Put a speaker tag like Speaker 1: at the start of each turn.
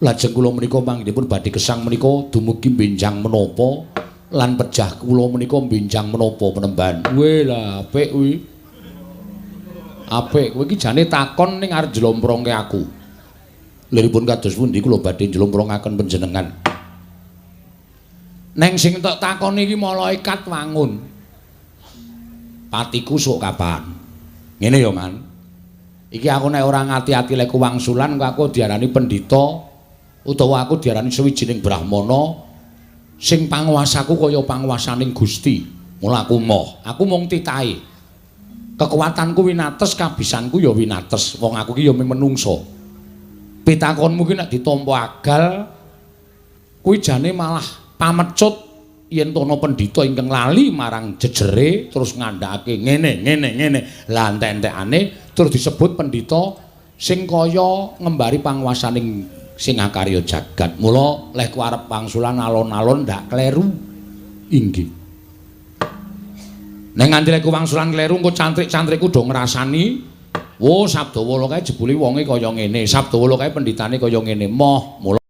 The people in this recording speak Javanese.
Speaker 1: Lajeng kula menika manggihipun badhe gesang menika dumugi benjang menapa lan pejah kula menika benjang menapa penemban. Weh lah apik kuwi. Apik kowe iki jane takon ning arep njlomprongke aku. Liripun kados pundi kula badhe njlomprongaken panjenengan. Neng sing tak takoni iki malaikat wangun. Patiku sok kapan? Ngene ya, Man. Iki aku nek ora ngati-ati lek wangsulan kok aku diarani pendhita utawa aku diarani sawijining brahmana sing panguwasaku kaya panguwasaning Gusti. Mula aku moh, aku mung titahe. Kekuatanku winates, kabisanku ya winates. Wong aku ki ya menungso. Pitakonmu ki nek ditampa agal kuwi jane malah pamecut yen tono pendhita ingkang lali marang jejere terus ngandhakake ngene. Lah entek-entekane terus disebut pendhita sing kaya ngembari panguwasaning sing akarya jagat. Mula lek ku arep wangsulan alon-alon ndak kleru. Inggih. Nek nganti lek ku wangsulan kleru engko cantrik-cantrikku do ngrasani, "Wo, Sabdawala kae jebule wonge kaya ngene, Sabdawala kae pendhitane kaya ngene." Moh, mula